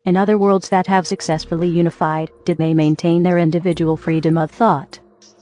In other worlds that have successfully unified, did they maintain their individual freedom of thought?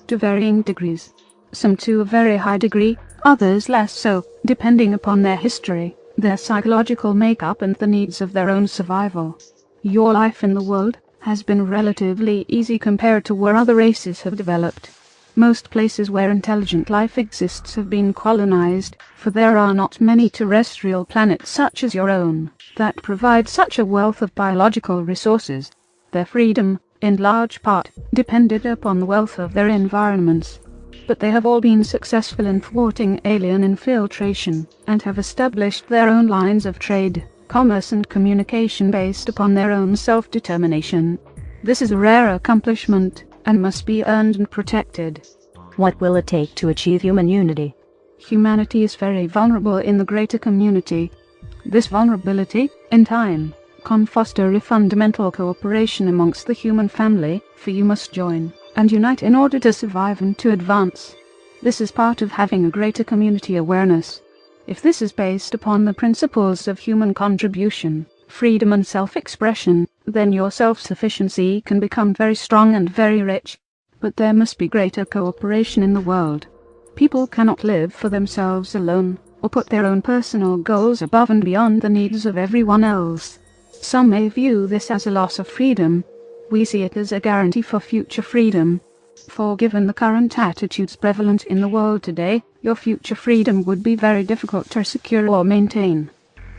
To varying degrees. Some to a very high degree, others less so, depending upon their history, their psychological makeup and the needs of their own survival. Your life in the world has been relatively easy compared to where other races have developed. Most places where intelligent life exists have been colonized, for there are not many terrestrial planets such as your own that provide such a wealth of biological resources. Their freedom, in large part, depended upon the wealth of their environments. But they have all been successful in thwarting alien infiltration, and have established their own lines of trade, commerce and communication based upon their own self-determination. This is a rare accomplishment, and must be earned and protected. What will it take to achieve human unity? Humanity is very vulnerable in the greater community. This vulnerability, in time, can foster a fundamental cooperation amongst the human family, for you must join and unite in order to survive and to advance. This is part of having a greater community awareness. If this is based upon the principles of human contribution, freedom and self-expression, then your self-sufficiency can become very strong and very rich. But there must be greater cooperation in the world. People cannot live for themselves alone, or put their own personal goals above and beyond the needs of everyone else. Some may view this as a loss of freedom. We see it as a guarantee for future freedom. For given the current attitudes prevalent in the world today, your future freedom would be very difficult to secure or maintain.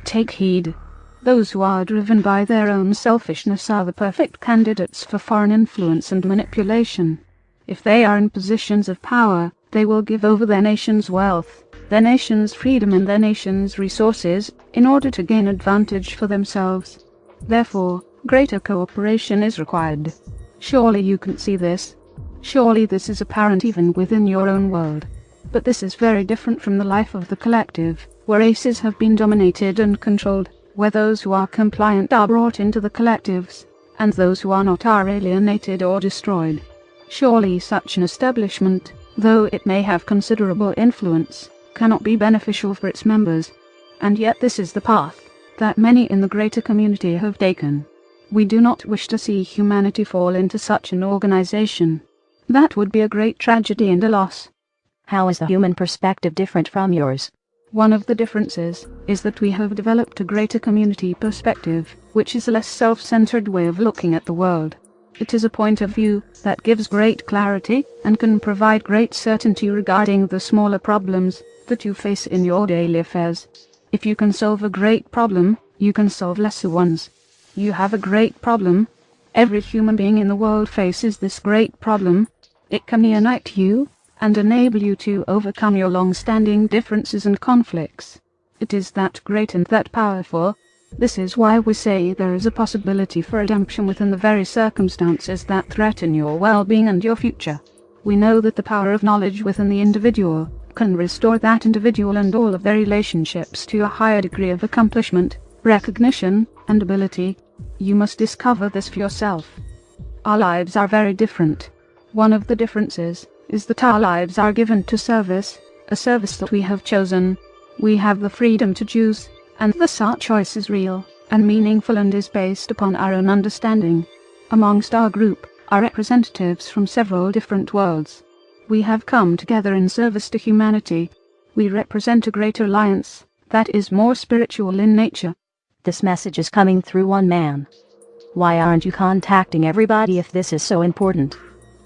Take heed. Those who are driven by their own selfishness are the perfect candidates for foreign influence and manipulation. If they are in positions of power, they will give over their nation's wealth, their nation's freedom and their nation's resources, in order to gain advantage for themselves. Therefore, greater cooperation is required. Surely you can see this. Surely this is apparent even within your own world. But this is very different from the life of the collective, where races have been dominated and controlled, where those who are compliant are brought into the collectives, and those who are not are alienated or destroyed. Surely such an establishment, though it may have considerable influence, cannot be beneficial for its members. And yet this is the path that many in the greater community have taken. We do not wish to see humanity fall into such an organization. That would be a great tragedy and a loss. How is the human perspective different from yours? One of the differences is that we have developed a greater community perspective, which is a less self-centered way of looking at the world. It is a point of view that gives great clarity and can provide great certainty regarding the smaller problems that you face in your daily affairs. If you can solve a great problem, you can solve lesser ones. You have a great problem. Every human being in the world faces this great problem. It can unite you and enable you to overcome your long-standing differences and conflicts. It is that great and that powerful. This is why we say there is a possibility for redemption within the very circumstances that threaten your well-being and your future. We know that the power of knowledge within the individual can restore that individual and all of their relationships to a higher degree of accomplishment, recognition, and ability. You must discover this for yourself. Our lives are very different. One of the differences is that our lives are given to service, a service that we have chosen. We have the freedom to choose, and thus our choice is real and meaningful and is based upon our own understanding. Amongst our group are representatives from several different worlds. We have come together in service to humanity. We represent a greater alliance that is more spiritual in nature. This message is coming through one man. Why aren't you contacting everybody if this is so important?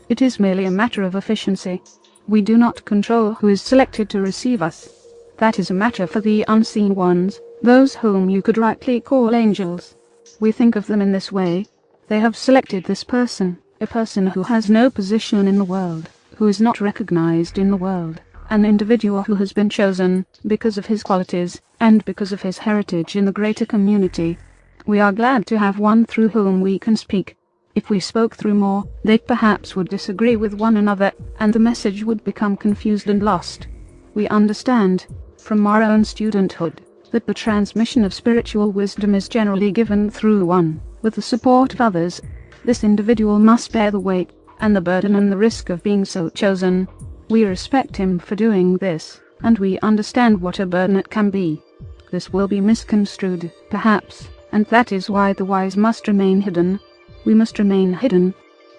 It is merely a matter of efficiency. We do not control who is selected to receive us. That is a matter for the unseen ones, those whom you could rightly call angels. We think of them in this way. They have selected this person, a person who has no position in the world, who is not recognized in the world, an individual who has been chosen because of his qualities and because of his heritage in the greater community. We are glad to have one through whom we can speak. If we spoke through more, they perhaps would disagree with one another, and the message would become confused and lost. We understand, from our own studenthood, that the transmission of spiritual wisdom is generally given through one, with the support of others. This individual must bear the weight and the burden and the risk of being so chosen. We respect him for doing this, and we understand what a burden it can be. This will be misconstrued, perhaps, and that is why the wise must remain hidden. We must remain hidden.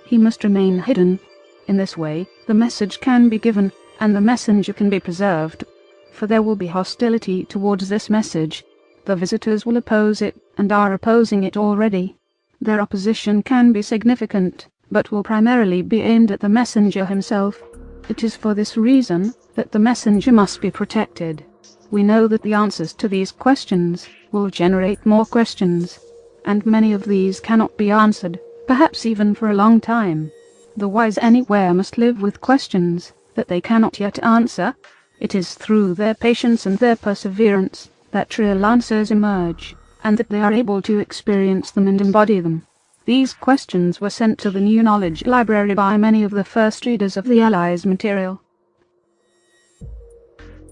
He must remain hidden. In this way, the message can be given, and the messenger can be preserved. For there will be hostility towards this message. The visitors will oppose it, and are opposing it already. Their opposition can be significant, but will primarily be aimed at the messenger himself. It is for this reason that the messenger must be protected. We know that the answers to these questions will generate more questions, and many of these cannot be answered, perhaps even for a long time. The wise anywhere must live with questions that they cannot yet answer. It is through their patience and their perseverance that real answers emerge, and that they are able to experience them and embody them. These questions were sent to the New Knowledge Library by many of the first readers of the Allies material.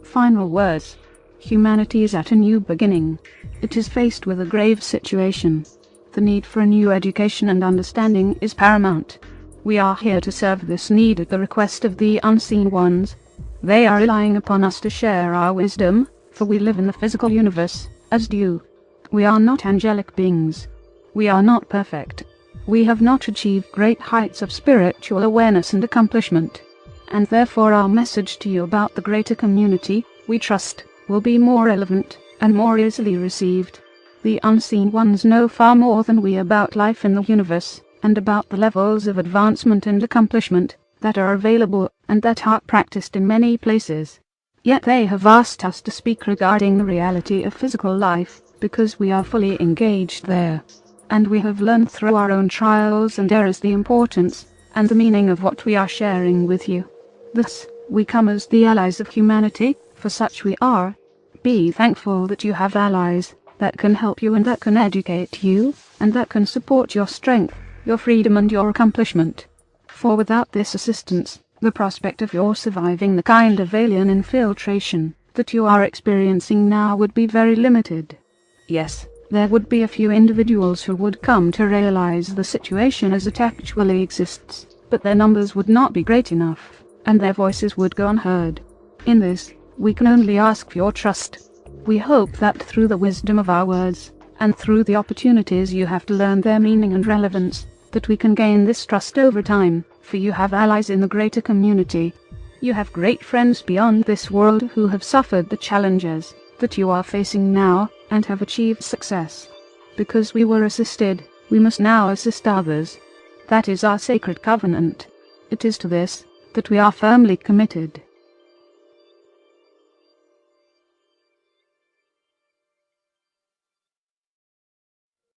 Final words. Humanity is at a new beginning. It is faced with a grave situation. The need for a new education and understanding is paramount. We are here to serve this need at the request of the unseen ones. They are relying upon us to share our wisdom, for we live in the physical universe, as do you. We are not angelic beings. We are not perfect. We have not achieved great heights of spiritual awareness and accomplishment. And therefore our message to you about the greater community, we trust, will be more relevant, and more easily received. The unseen ones know far more than we about life in the universe, and about the levels of advancement and accomplishment that are available, and that are practiced in many places. Yet they have asked us to speak regarding the reality of physical life, because we are fully engaged there. And we have learned through our own trials and errors the importance and the meaning of what we are sharing with you. Thus, we come as the allies of humanity, for such we are. Be thankful that you have allies that can help you and that can educate you, and that can support your strength, your freedom and your accomplishment. For without this assistance, the prospect of your surviving the kind of alien infiltration that you are experiencing now would be very limited. Yes, there would be a few individuals who would come to realize the situation as it actually exists, but their numbers would not be great enough, and their voices would go unheard. In this, we can only ask for your trust. We hope that through the wisdom of our words, and through the opportunities you have to learn their meaning and relevance, that we can gain this trust over time, for you have allies in the greater community. You have great friends beyond this world who have suffered the challenges that you are facing now, and have achieved success. Because we were assisted, we must now assist others. That is our sacred covenant. It is to this that we are firmly committed.